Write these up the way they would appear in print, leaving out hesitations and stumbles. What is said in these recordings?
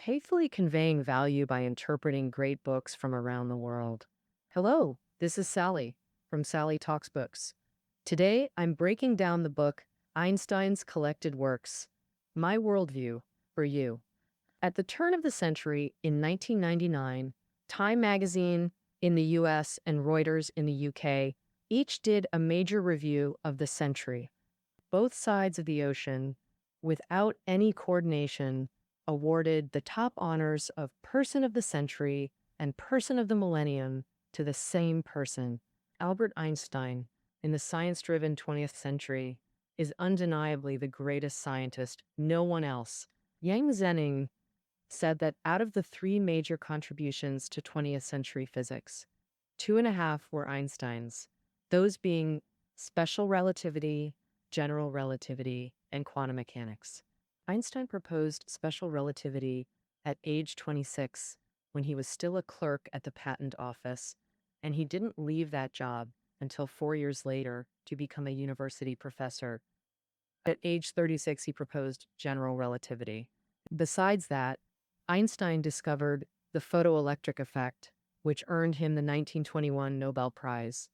faithfully conveying value by interpreting great books from around the world. Hello, this is Sally from Sally Talks Books. Today, I'm breaking down the book Einstein's Collected Works, My Worldview, for you. At the turn of the century in 1999, Time magazine in the US and Reuters in the UK each did a major review of the century. Both sides of the ocean, without any coordination, awarded the top honors of Person of the Century and Person of the Millennium to the same person. Albert Einstein, in the science-driven 20th century, is undeniably the greatest scientist, no one else. Yang Zening said that out of the three major contributions to 20th century physics, two and a half were Einstein's, those being special relativity, general relativity, and quantum mechanics. Einstein proposed special relativity at age 26 when he was still a clerk at the patent office, and he didn't leave that job until 4 years later to become a university professor. At age 36, he proposed general relativity. Besides that, Einstein discovered the photoelectric effect, which earned him the 1921 Nobel Prize.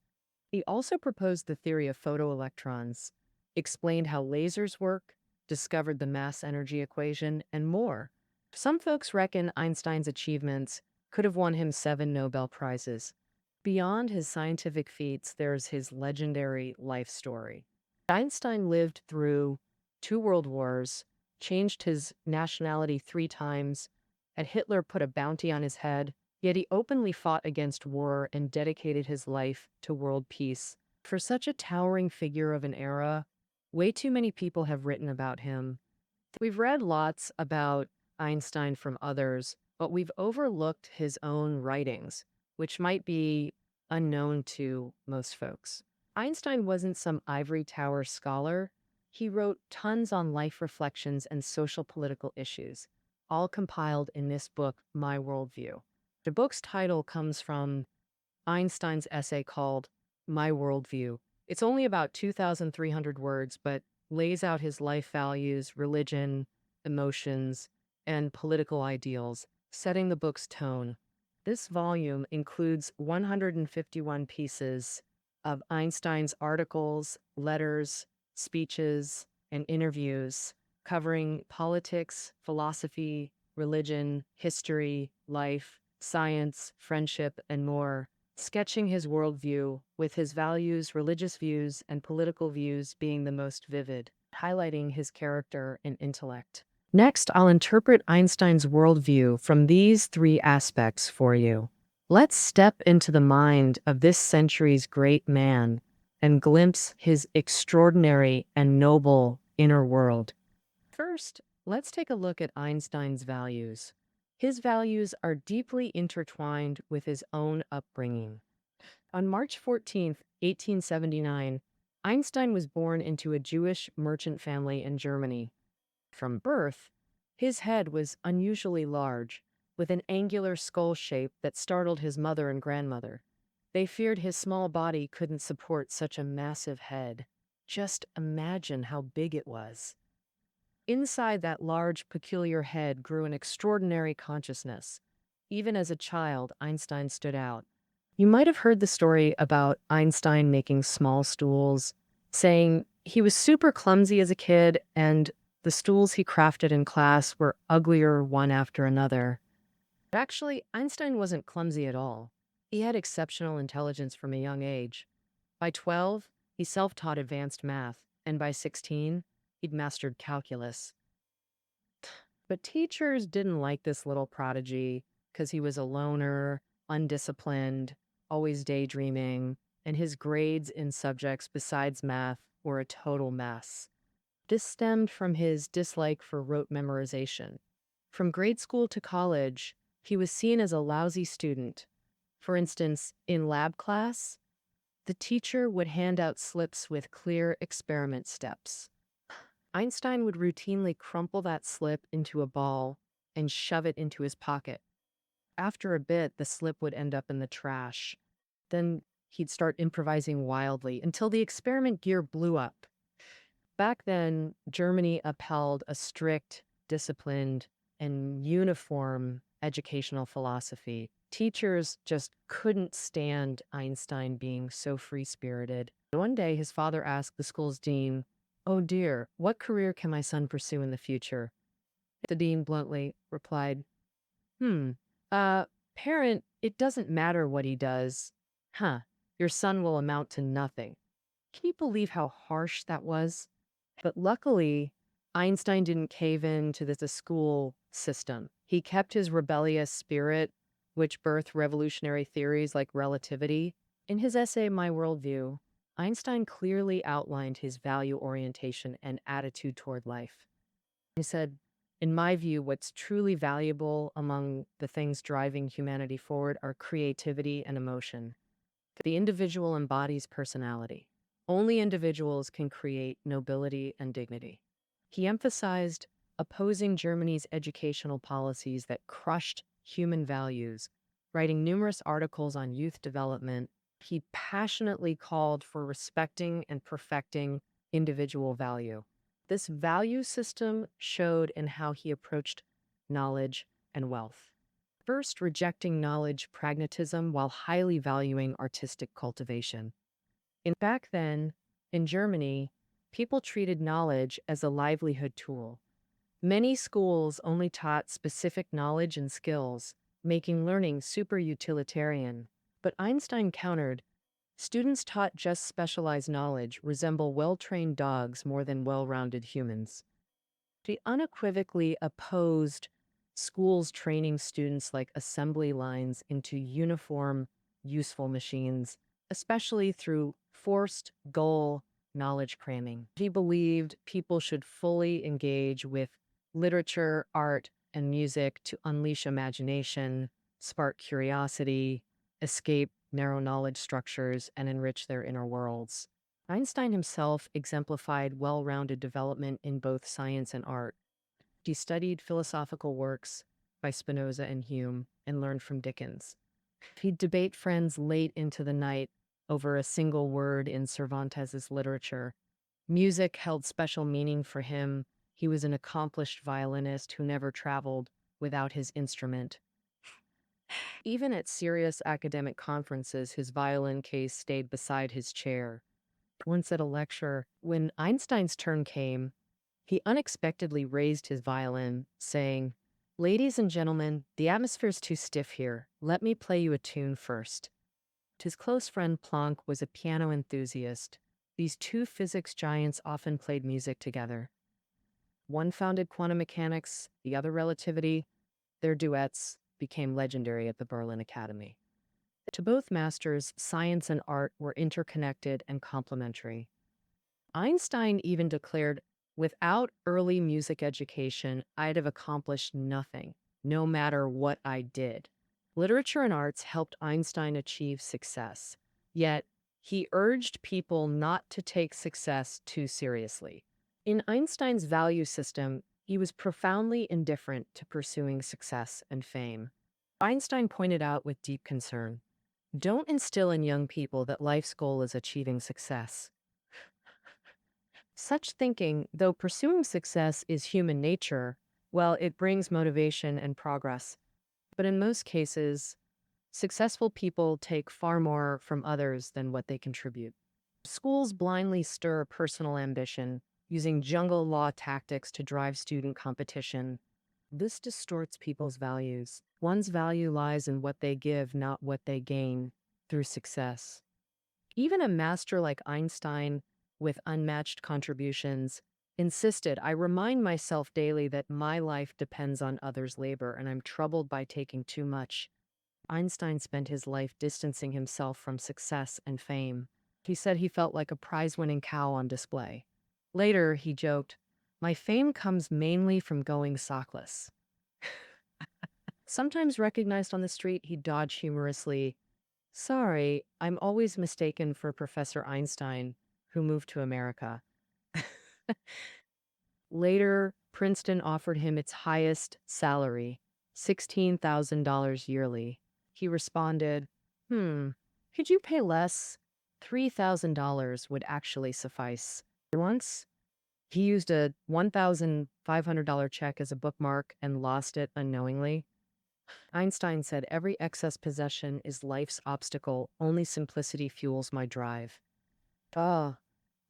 He also proposed the theory of photoelectrons, explained how lasers work, discovered the mass-energy equation, and more. Some folks reckon Einstein's achievements could have won him 7 Nobel Prizes. Beyond his scientific feats, there's his legendary life story. Einstein lived through 2 world wars, changed his nationality 3 times, had Hitler put a bounty on his head, yet he openly fought against war and dedicated his life to world peace. For such a towering figure of an era, way too many people have written about him. We've read lots about Einstein from others, but we've overlooked his own writings, which might be unknown to most folks. Einstein wasn't some ivory tower scholar. He wrote tons on life reflections and social political issues, all compiled in this book, My Worldview. The book's title comes from Einstein's essay called My Worldview. It's only about 2,300 words, but lays out his life values, religion, emotions, and political ideals, setting the book's tone. This volume includes 151 pieces of Einstein's articles, letters, speeches, and interviews covering politics, philosophy, religion, history, life, science, friendship, and more, sketching his worldview, with his values, religious views, and political views being the most vivid, highlighting his character and intellect. Next, I'll interpret Einstein's worldview from these 3 aspects for you. Let's step into the mind of this century's great man and glimpse his extraordinary and noble inner world. First, let's take a look at Einstein's values. His values are deeply intertwined with his own upbringing. On March 14th, 1879, Einstein was born into a Jewish merchant family in Germany. From birth, his head was unusually large, with an angular skull shape that startled his mother and grandmother. They feared his small body couldn't support such a massive head. Just imagine how big it was. Inside that large, peculiar head grew an extraordinary consciousness. Even as a child, Einstein stood out. You might have heard the story about Einstein making small stools, saying he was super clumsy as a kid and the stools he crafted in class were uglier one after another. But actually, Einstein wasn't clumsy at all. He had exceptional intelligence from a young age. By 12, he self-taught advanced math, and by 16, he'd mastered calculus. But teachers didn't like this little prodigy because he was a loner, undisciplined, always daydreaming, and his grades in subjects besides math were a total mess. This stemmed from his dislike for rote memorization. From grade school to college, he was seen as a lousy student. For instance, in lab class, the teacher would hand out slips with clear experiment steps. Einstein would routinely crumple that slip into a ball and shove it into his pocket. After a bit, the slip would end up in the trash. Then he'd start improvising wildly until the experiment gear blew up. Back then, Germany upheld a strict, disciplined, and uniform educational philosophy. Teachers just couldn't stand Einstein being so free-spirited. One day, his father asked the school's dean, "Oh dear, what career can my son pursue in the future?" The dean bluntly replied, "Hmm, uh, parent, it doesn't matter what he does. Huh, your son will amount to nothing." Can you believe how harsh that was? But luckily, Einstein didn't cave in to the school system. He kept his rebellious spirit, which birthed revolutionary theories like relativity. In his essay, My Worldview, Einstein clearly outlined his value orientation and attitude toward life. He said, "In my view, what's truly valuable among the things driving humanity forward are creativity and emotion. The individual embodies personality. Only individuals can create nobility and dignity." He emphasized opposing Germany's educational policies that crushed human values. Writing numerous articles on youth development, he passionately called for respecting and perfecting individual value. This value system showed in how he approached knowledge and wealth. First, rejecting knowledge pragmatism while highly valuing artistic cultivation. Back then, in Germany, people treated knowledge as a livelihood tool. Many schools only taught specific knowledge and skills, making learning super utilitarian. But Einstein countered, students taught just specialized knowledge resemble well-trained dogs more than well-rounded humans. He unequivocally opposed schools training students like assembly lines into uniform, useful machines, especially through forced goal knowledge cramming. He believed people should fully engage with literature, art, and music to unleash imagination, spark curiosity, escape narrow knowledge structures, and enrich their inner worlds. Einstein himself exemplified well-rounded development in both science and art. He studied philosophical works by Spinoza and Hume and learned from Dickens. He'd debate friends late into the night over a single word in Cervantes's literature. Music held special meaning for him. He was an accomplished violinist who never traveled without his instrument. Even at serious academic conferences, his violin case stayed beside his chair. Once at a lecture, when Einstein's turn came, he unexpectedly raised his violin, saying, "Ladies and gentlemen, the atmosphere's too stiff here. Let me play you a tune first." His close friend Planck was a piano enthusiast. These two physics giants often played music together. One founded quantum mechanics, the other relativity. Their duets became legendary at the Berlin Academy. To both masters, science and art were interconnected and complementary. Einstein even declared, "Without early music education, I'd have accomplished nothing, no matter what I did." Literature and arts helped Einstein achieve success, yet he urged people not to take success too seriously. In Einstein's value system, he was profoundly indifferent to pursuing success and fame. Einstein pointed out with deep concern, "Don't instill in young people that life's goal is achieving success." Such thinking, though pursuing success is human nature, well, it brings motivation and progress. But in most cases, successful people take far more from others than what they contribute. Schools blindly stir personal ambition, using jungle law tactics to drive student competition. This distorts people's values. One's value lies in what they give, not what they gain through success. Even a master like Einstein, with unmatched contributions, insisted, "I remind myself daily that my life depends on others' labor, and I'm troubled by taking too much." Einstein spent his life distancing himself from success and fame. He said he felt like a prize-winning cow on display. Later, he joked, "My fame comes mainly from going sockless." Sometimes recognized on the street, he'd dodge humorously, "Sorry, I'm always mistaken for Professor Einstein, who moved to America." Later, Princeton offered him its highest salary, $16,000 yearly. He responded, "Could you pay less? $3,000 would actually suffice." Once, He used a $1,500 check as a bookmark and lost it unknowingly. Einstein said, "Every excess possession is life's obstacle. Only simplicity fuels my drive." Ah,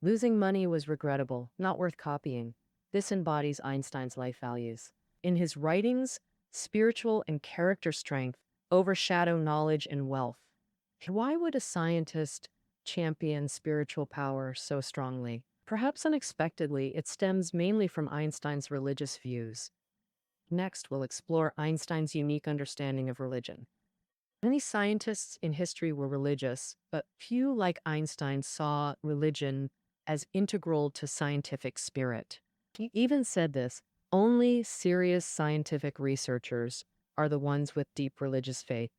losing money was regrettable, not worth copying. This embodies Einstein's life values. In his writings, spiritual and character strength overshadow knowledge and wealth. Why would a scientist champion spiritual power so strongly? Perhaps unexpectedly, it stems mainly from Einstein's religious views. Next, we'll explore Einstein's unique understanding of religion. Many scientists in history were religious, but few, like Einstein, saw religion as integral to scientific spirit. He even said this: only serious scientific researchers are the ones with deep religious faith.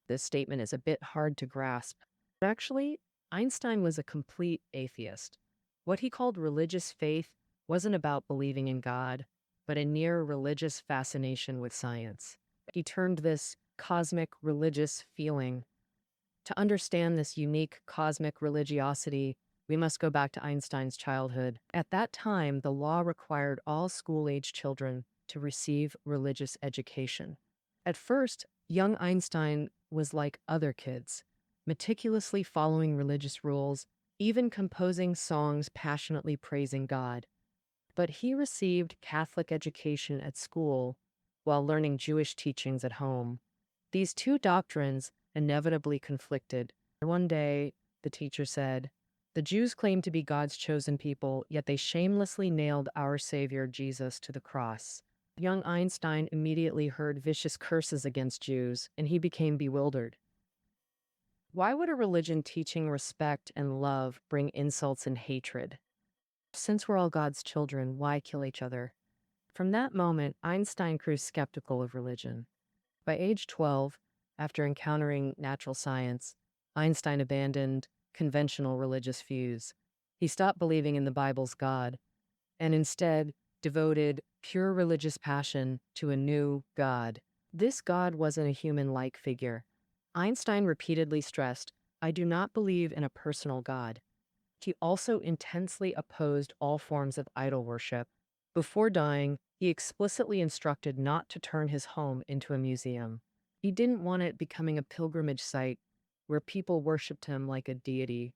This statement is a bit hard to grasp. But actually, Einstein was a complete atheist. What he called religious faith wasn't about believing in God, but a near religious fascination with science. He turned this cosmic religious feeling. To understand this unique cosmic religiosity, we must go back to Einstein's childhood. At that time, the law required all school-age children to receive religious education. At first, young Einstein was like other kids, meticulously following religious rules, even composing songs passionately praising God. But he received Catholic education at school while learning Jewish teachings at home. These two doctrines inevitably conflicted. One day, the teacher said, "The Jews claim to be God's chosen people, yet they shamelessly nailed our Savior Jesus to the cross." Young Einstein immediately heard vicious curses against Jews, and he became bewildered. Why would a religion teaching respect and love bring insults and hatred? Since we're all God's children, why kill each other? From that moment, Einstein grew skeptical of religion. By age 12, after encountering natural science, Einstein abandoned conventional religious views. He stopped believing in the Bible's God and instead devoted pure religious passion to a new God. This God wasn't a human-like figure. Einstein repeatedly stressed, "I do not believe in a personal God." He also intensely opposed all forms of idol worship. Before dying, he explicitly instructed not to turn his home into a museum. He didn't want it becoming a pilgrimage site where people worshipped him like a deity.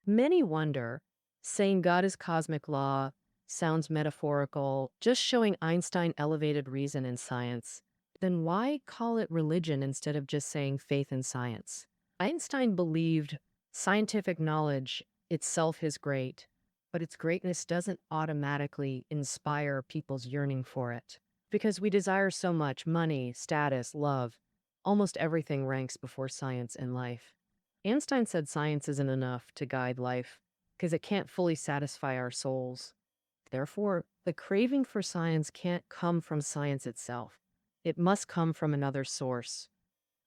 Many wonder, saying God is cosmic law sounds metaphorical, just showing Einstein elevated reason in science. Then why call it religion instead of just saying faith in science? Einstein believed scientific knowledge itself is great, but its greatness doesn't automatically inspire people's yearning for it. Because we desire so much money, status, love, almost everything ranks before science and life. Einstein said science isn't enough to guide life because it can't fully satisfy our souls. Therefore, the craving for science can't come from science itself. It must come from another source.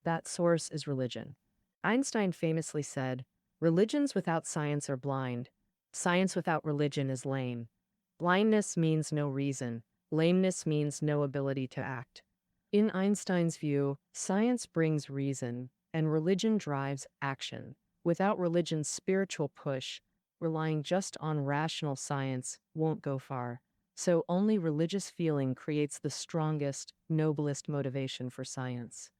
That source is religion. Einstein famously said, "Religions without science are blind. Science without religion is lame. Blindness means no reason. Lameness means no ability to act." In Einstein's view, science brings reason, and religion drives action. Without religion's spiritual push, relying just on rational science won't go far. So only religious feeling creates the strongest, noblest motivation for science.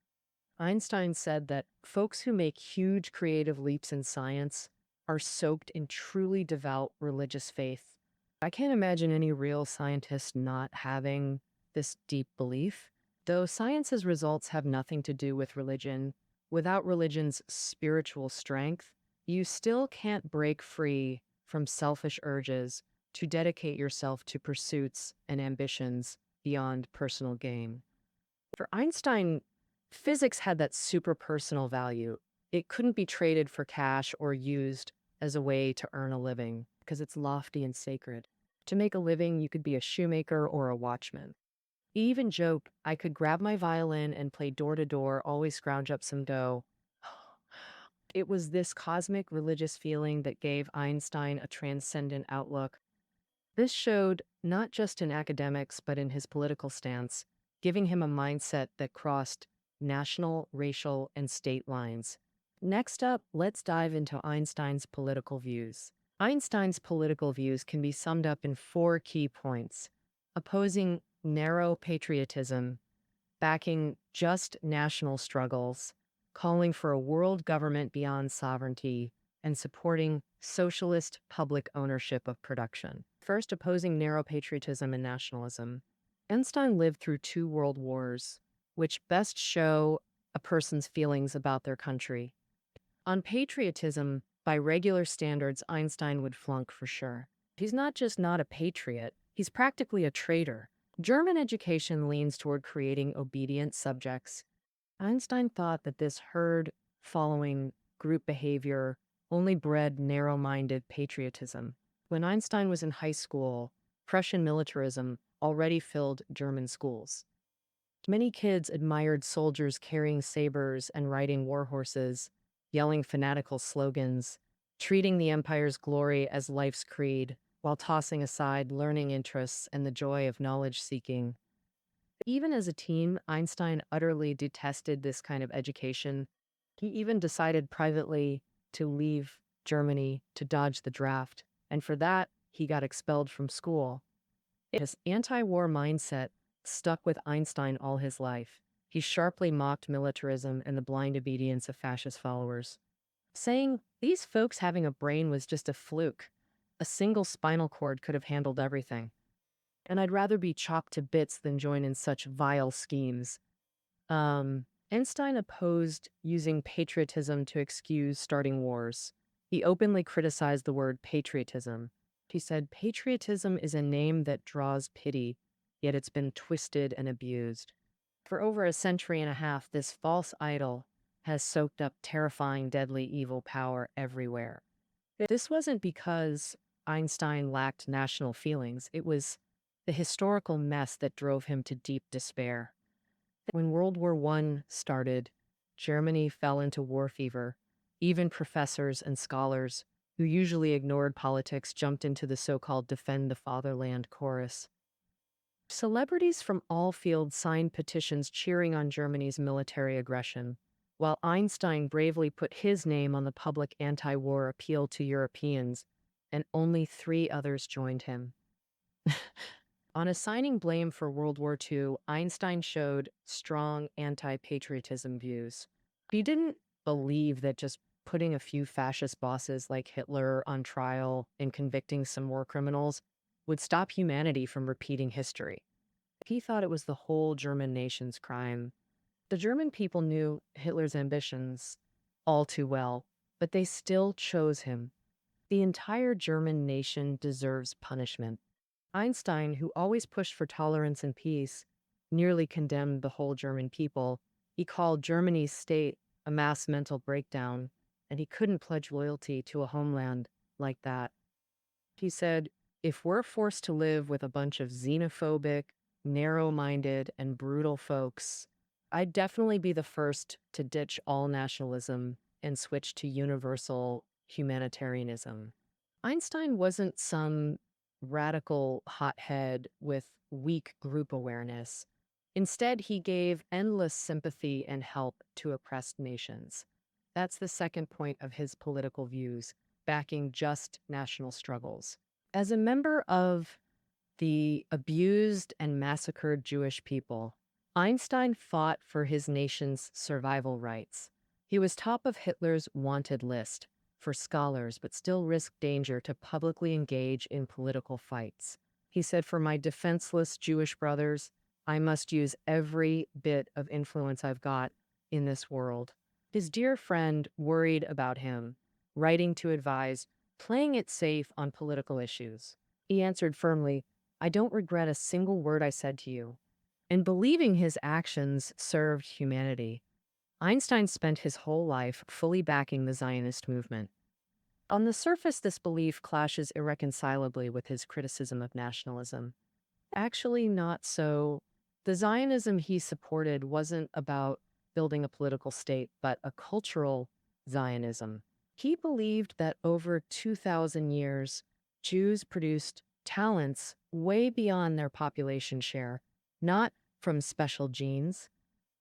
Einstein said that folks who make huge creative leaps in science are soaked in truly devout religious faith. I can't imagine any real scientist not having this deep belief. Though science's results have nothing to do with religion, without religion's spiritual strength, you still can't break free from selfish urges to dedicate yourself to pursuits and ambitions beyond personal gain. For Einstein, physics had that super personal value. It couldn't be traded for cash or used as a way to earn a living because it's lofty and sacred. To make a living, you could be a shoemaker or a watchman. He even joked, "I could grab my violin and play door to door, always scrounge up some dough." It was this cosmic religious feeling that gave Einstein a transcendent outlook. This showed not just in academics, but in his political stance, giving him a mindset that crossed national, racial, and state lines. Next up, let's dive into Einstein's political views. Einstein's political views can be summed up in four key points: opposing narrow patriotism, backing just national struggles, calling for a world government beyond sovereignty, and supporting socialist public ownership of production. First, opposing narrow patriotism and nationalism. Einstein lived through two world wars, which best show a person's feelings about their country. On patriotism, by regular standards, Einstein would flunk for sure. He's not just not a patriot, he's practically a traitor. German education leans toward creating obedient subjects. Einstein thought that this herd following group behavior only bred narrow minded patriotism. When Einstein was in high school, Prussian militarism already filled German schools. Many kids admired soldiers carrying sabers and riding war horses, yelling fanatical slogans, treating the empire's glory as life's creed, while tossing aside learning interests and the joy of knowledge seeking. Even as a teen, Einstein utterly detested this kind of education. He even decided privately to leave Germany to dodge the draft, and for that, he got expelled from school. His anti-war mindset stuck with Einstein all his life. He sharply mocked militarism and the blind obedience of fascist followers, saying these folks having a brain was just a fluke. A single spinal cord could have handled everything. And I'd rather be chopped to bits than join in such vile schemes. Einstein opposed using patriotism to excuse starting wars. He openly criticized the word patriotism. He said, patriotism is a name that draws pity, yet it's been twisted and abused. For over a century and a half, this false idol has soaked up terrifying, deadly, evil power everywhere. This wasn't because Einstein lacked national feelings. It was the historical mess that drove him to deep despair. When World War I started, Germany fell into war fever. Even professors and scholars who usually ignored politics jumped into the so-called Defend the Fatherland chorus. Celebrities from all fields signed petitions cheering on Germany's military aggression, while Einstein bravely put his name on the public anti-war appeal to Europeans, and only 3 others joined him. On assigning blame for World War II, Einstein showed strong anti-patriotism views. He didn't believe that just putting a few fascist bosses like Hitler on trial and convicting some war criminals would stop humanity from repeating history. He thought it was the whole German nation's crime. The German people knew Hitler's ambitions all too well, but they still chose him. The entire German nation deserves punishment. Einstein, who always pushed for tolerance and peace, nearly condemned the whole German people. He called Germany's state a mass mental breakdown, and he couldn't pledge loyalty to a homeland like that. He said, if we're forced to live with a bunch of xenophobic, narrow-minded, and brutal folks, I'd definitely be the first to ditch all nationalism and switch to universal humanitarianism. Einstein wasn't some radical hothead with weak group awareness. Instead, he gave endless sympathy and help to oppressed nations. That's the second point of his political views, backing just national struggles. As a member of the abused and massacred Jewish people, Einstein fought for his nation's survival rights. He was top of Hitler's wanted list for scholars, but still risked danger to publicly engage in political fights. He said, for my defenseless Jewish brothers, I must use every bit of influence I've got in this world. His dear friend worried about him, writing to advise, playing it safe on political issues. He answered firmly, I don't regret a single word I said to you. And believing his actions served humanity, Einstein spent his whole life fully backing the Zionist movement. On the surface, this belief clashes irreconcilably with his criticism of nationalism. Actually, not so. The Zionism he supported wasn't about building a political state, but a cultural Zionism. He believed that over 2,000 years, Jews produced talents way beyond their population share, not from special genes,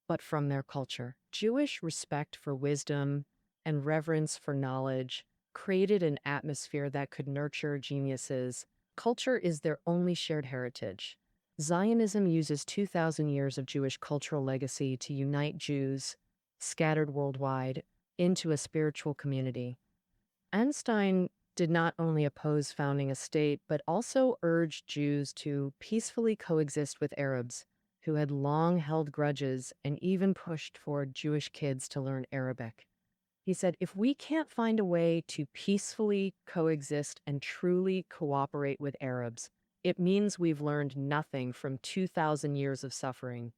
but from their culture. Jewish respect for wisdom and reverence for knowledge created an atmosphere that could nurture geniuses. Culture is their only shared heritage. Zionism uses 2,000 years of Jewish cultural legacy to unite Jews, scattered worldwide, into a spiritual community. Einstein did not only oppose founding a state, but also urged Jews to peacefully coexist with Arabs, who had long held grudges and even pushed for Jewish kids to learn Arabic. He said, if we can't find a way to peacefully coexist and truly cooperate with Arabs, it means we've learned nothing from 2,000 years of suffering.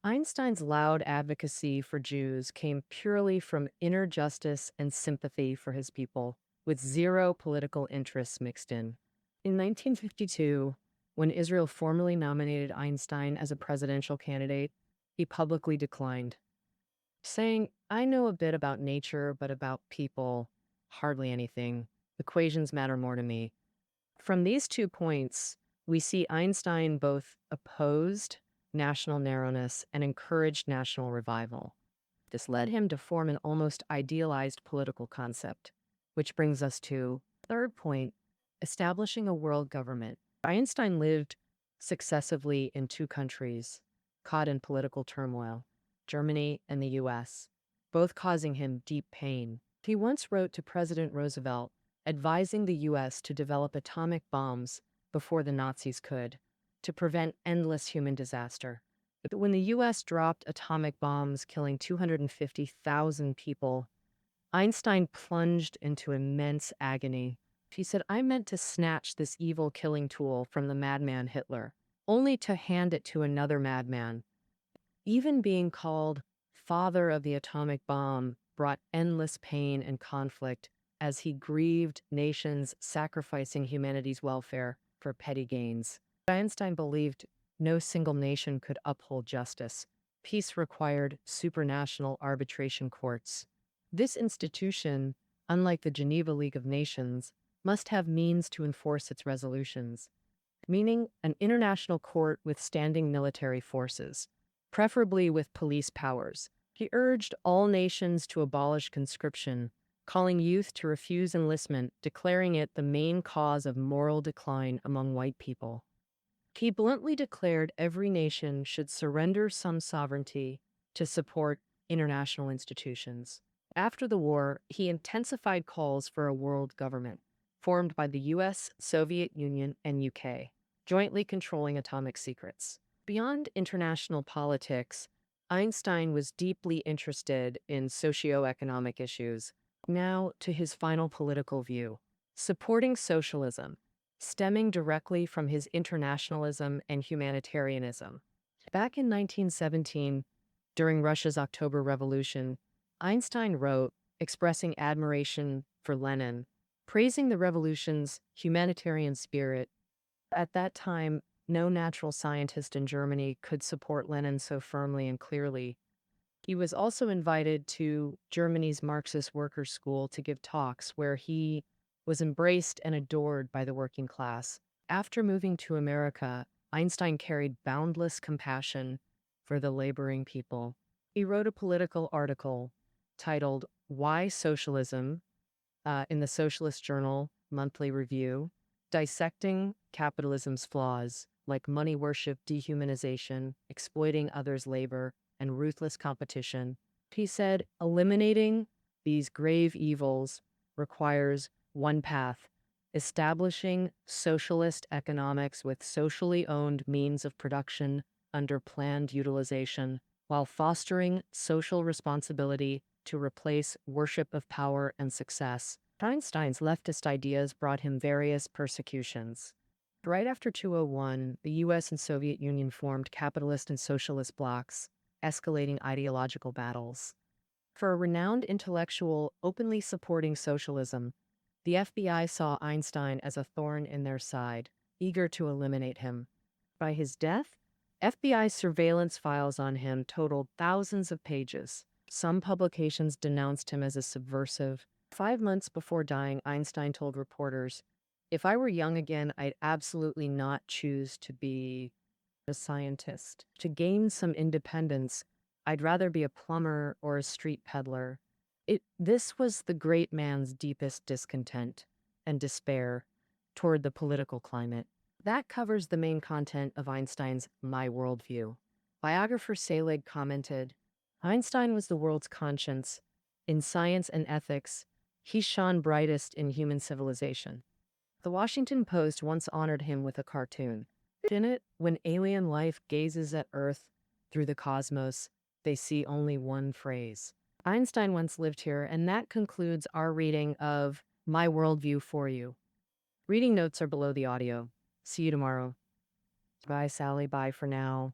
Einstein's loud advocacy for Jews came purely from inner justice and sympathy for his people, with zero political interests mixed in. In 1952, when Israel formally nominated Einstein as a presidential candidate, he publicly declined, saying, I know a bit about nature, but about people, hardly anything. Equations matter more to me. From these 2 points, we see Einstein both opposed national narrowness and encouraged national revival. This led him to form an almost idealized political concept, which brings us to third point, establishing a world government. Einstein lived successively in 2 countries, caught in political turmoil, Germany and the US, both causing him deep pain. He once wrote to President Roosevelt, advising the US to develop atomic bombs before the Nazis could, to prevent endless human disaster. But when the US dropped atomic bombs, killing 250,000 people, Einstein plunged into immense agony. He said, I meant to snatch this evil killing tool from the madman Hitler, only to hand it to another madman. Even being called father of the atomic bomb brought endless pain and conflict as he grieved nations sacrificing humanity's welfare for petty gains. Einstein believed no single nation could uphold justice. Peace required supranational arbitration courts. This institution, unlike the Geneva League of Nations, must have means to enforce its resolutions, meaning an international court with standing military forces, preferably with police powers. He urged all nations to abolish conscription, calling youth to refuse enlistment, declaring it the main cause of moral decline among white people. He bluntly declared every nation should surrender some sovereignty to support international institutions. After the war, he intensified calls for a world government, formed by the US, Soviet Union, and UK, jointly controlling atomic secrets. Beyond international politics, Einstein was deeply interested in socio-economic issues. Now to his final political view, supporting socialism, stemming directly from his internationalism and humanitarianism. Back in 1917, during Russia's October Revolution, Einstein wrote, expressing admiration for Lenin, praising the revolution's humanitarian spirit. At that time, no natural scientist in Germany could support Lenin so firmly and clearly. He was also invited to Germany's Marxist Workers' School to give talks where he was embraced and adored by the working class. After moving to America, Einstein carried boundless compassion for the laboring people. He wrote a political article titled Why Socialism in the Socialist Journal Monthly Review, dissecting capitalism's flaws like money worship, dehumanization, exploiting others' labor, and ruthless competition. He said, eliminating these grave evils requires one path, establishing socialist economics with socially owned means of production under planned utilization, while fostering social responsibility to replace worship of power and success. Einstein's leftist ideas brought him various persecutions. Right after 2001, the US and Soviet Union formed capitalist and socialist blocs, escalating ideological battles. For a renowned intellectual openly supporting socialism, the FBI saw Einstein as a thorn in their side, eager to eliminate him. By his death, FBI surveillance files on him totaled thousands of pages. Some publications denounced him as a subversive. 5 months before dying, Einstein told reporters, if I were young again, I'd absolutely not choose to be a scientist. To gain some independence, I'd rather be a plumber or a street peddler. This was the great man's deepest discontent and despair toward the political climate. That covers the main content of Einstein's My Worldview. Biographer Selig commented, Einstein was the world's conscience. In science and ethics, he shone brightest in human civilization. The Washington Post once honored him with a cartoon. In it, when alien life gazes at Earth through the cosmos, they see only one phrase. Einstein once lived here, and that concludes our reading of My Worldview for you. Reading notes are below the audio. See you tomorrow. Bye, Sally. Bye for now.